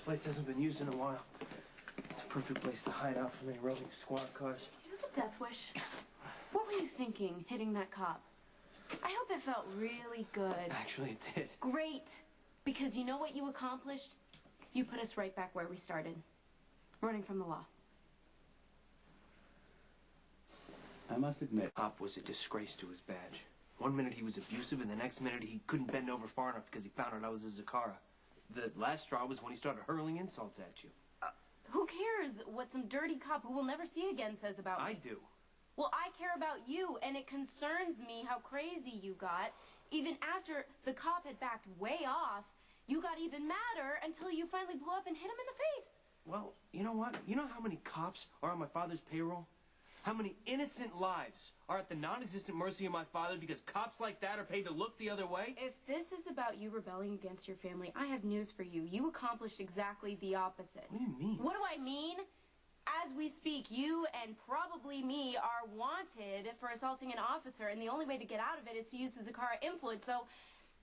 place hasn't been used in a while. It's the perfect place to hide out from any roving squad cars. Do you have a death wish? What were you thinking, hitting that cop? I hope it felt really good. Actually, it did. Great. Because you know what you accomplished? You put us right back where we started. Running from the law. I must admit, Pop was a disgrace to his badge. One minute he was abusive, and the next minute he couldn't bend over far enough because he found out I was a Zakara. The last straw was when he started hurling insults at you. Who cares what some dirty cop who we'll never see again says about me? I do. Well, I care about you, and it concerns me how crazy you got. Even after the cop had backed way off, you got even madder until you finally blew up and hit him in the face. Well, you know what? You know how many cops are on my father's payroll? How many innocent lives are at the non-existent mercy of my father because cops like that are paid to look the other way? If this is about you rebelling against your family, I have news for you. You accomplished exactly the opposite. What do you mean? What do I mean? As we speak, you and probably me are wanted for assaulting an officer, and the only way to get out of it is to use the Zakara influence, so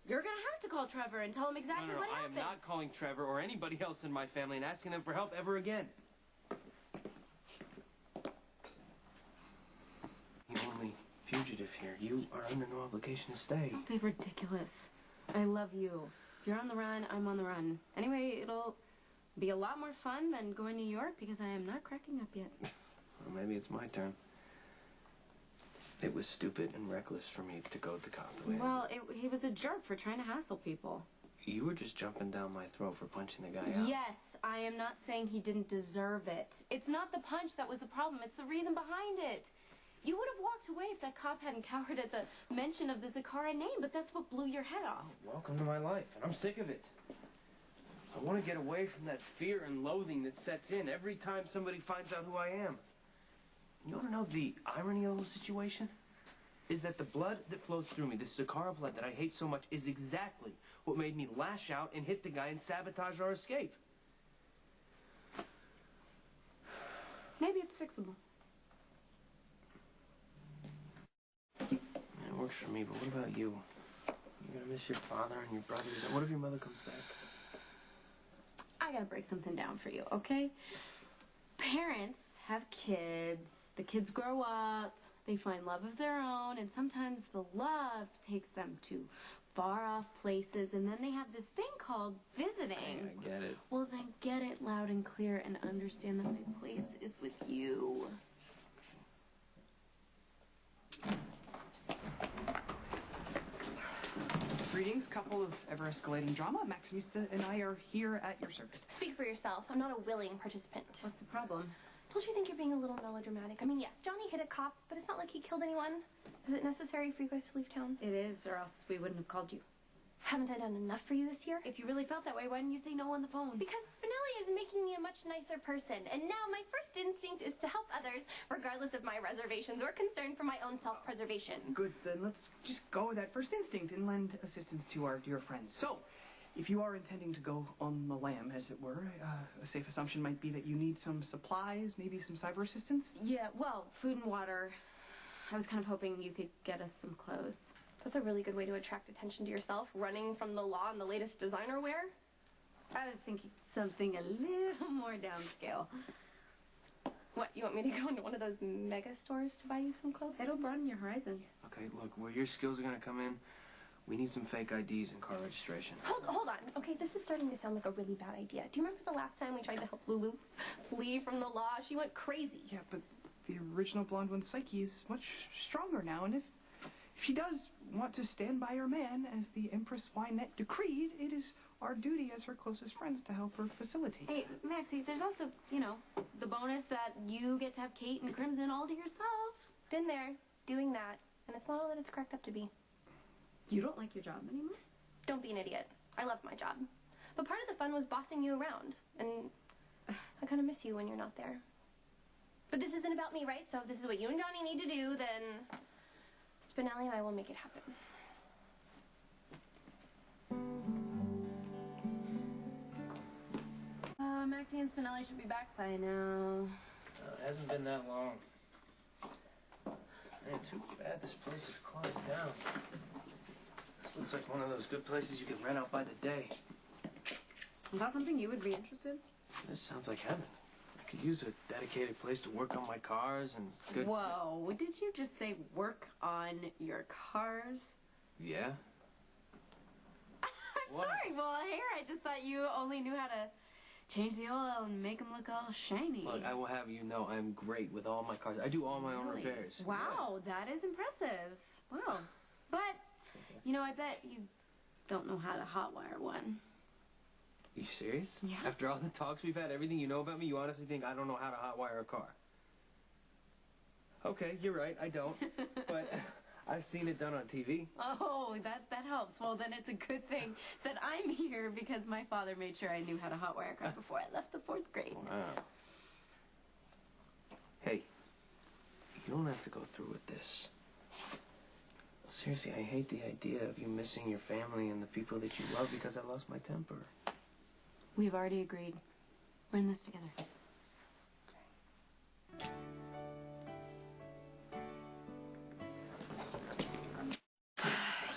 you're going to have to call Trevor and tell him exactly what happened. I am not calling Trevor or anybody else in my family and asking them for help ever again. The only fugitive here. You are under no obligation to stay. Don't be ridiculous. I love you. If you're on the run, I'm on the run. Anyway, it'll be a lot more fun than going to New York because I am not cracking up yet. Well, maybe it's my turn. It was stupid and reckless for me to go the cop the way I did. He was a jerk for trying to hassle people. You were just jumping down my throat for punching the guy out. Yes, I am not saying he didn't deserve it. It's not the punch that was the problem. It's the reason behind it. You would have walked away if that cop hadn't cowered at the mention of the Zakara name, but that's what blew your head off. Welcome to my life, and I'm sick of it. I want to get away from that fear and loathing that sets in every time somebody finds out who I am. You want to know the irony of the whole situation? Is that the blood that flows through me, this Zakara blood that I hate so much, is exactly what made me lash out and hit the guy and sabotage our escape. Maybe it's fixable. It works for me, but what about you? You're gonna miss your father and your brothers, and what if your mother comes back? I gotta break something down for you, okay? Parents have kids, the kids grow up, they find love of their own, and sometimes the love takes them to far-off places, and then they have this thing called visiting. I get it. Well, then get it loud and clear and understand that my place is with you. Greetings, couple of ever-escalating drama. Maxie and I are here at your service. Speak for yourself. I'm not a willing participant. What's the problem? Don't you think you're being a little melodramatic? I mean, yes, Johnny hit a cop, but it's not like he killed anyone. Is it necessary for you guys to leave town? It is, or else we wouldn't have called you. Haven't I done enough for you this year? If you really felt that way, why didn't you say no on the phone? Because Spinelli is making me a much nicer person, and now my first instinct is to help others, regardless of my reservations or concern for my own self-preservation. Good, then let's just go with that first instinct and lend assistance to our dear friends. So, if you are intending to go on the lam, as it were, a safe assumption might be that you need some supplies, maybe some cyber assistance? Yeah, well, food and water. I was kind of hoping you could get us some clothes. That's a really good way to attract attention to yourself, running from the law and the latest designer wear. I was thinking something a little more downscale. What, you want me to go into one of those mega stores to buy you some clothes? It'll broaden your horizon. Okay, look, where your skills are gonna come in, we need some fake IDs and car registration. Hold on. Okay, this is starting to sound like a really bad idea. Do you remember the last time we tried to help Lulu flee from the law? She went crazy. Yeah, but the original blonde one's psyche is much stronger now, and if she does want to stand by her man, as the Empress Wynette decreed, it is our duty as her closest friends to help her facilitate. Hey, Maxie, there's also, you know, the bonus that you get to have Kate and Crimson all to yourself. Been there, doing that, and it's not all that it's cracked up to be. You don't like your job anymore? Don't be an idiot. I love my job. But part of the fun was bossing you around, and I kind of miss you when you're not there. But this isn't about me, right? So if this is what you and Johnny need to do, then Spinelli and I will make it happen. Maxie and Spinelli should be back by now. It hasn't been that long. Man, too bad this place is closed down. This looks like one of those good places you can rent out by the day. Is that something you would be interested? This sounds like heaven. I could use a dedicated place to work on my cars and good... Whoa, did you just say work on your cars? Yeah? I'm What? sorry, well, here, I just thought you only knew how to change the oil and make them look all shiny. Look, I will have you know I'm great with all my cars. I do all my own Really? repairs. Wow, that is impressive. Wow. But, you know, I bet you don't know how to hotwire one. You serious? Yeah. After all the talks we've had, everything you know about me, you honestly think I don't know how to hotwire a car? Okay, you're right, I don't. But I've seen it done on TV. Oh, that helps. Well, then it's a good thing that I'm here because my father made sure I knew how to hotwire a car before I left the 4th grade. Wow. Hey, you don't have to go through with this. Seriously, I hate the idea of you missing your family and the people that you love because I lost my temper. We've already agreed. We're in this together.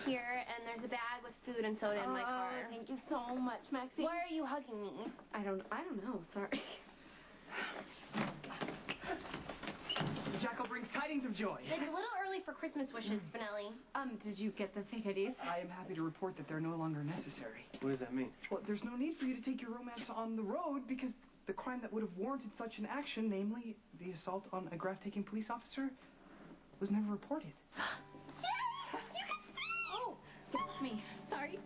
Here, and there's a bag with food and soda in my car. Oh, thank you so much, Maxie. Why are you hugging me? I don't know. Sorry. The jackal brings tidings of joy. It's a little early for Christmas wishes, Spinelli. Did you get the fake IDs? I am happy to report that they're no longer necessary. What does that mean? Well, there's no need for you to take your romance on the road because the crime that would have warranted such an action, namely the assault on a graph-taking police officer, was never reported. Yeah! You can stay! Oh, get me. Sorry.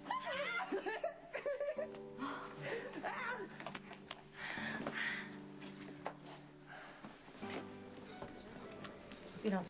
You don't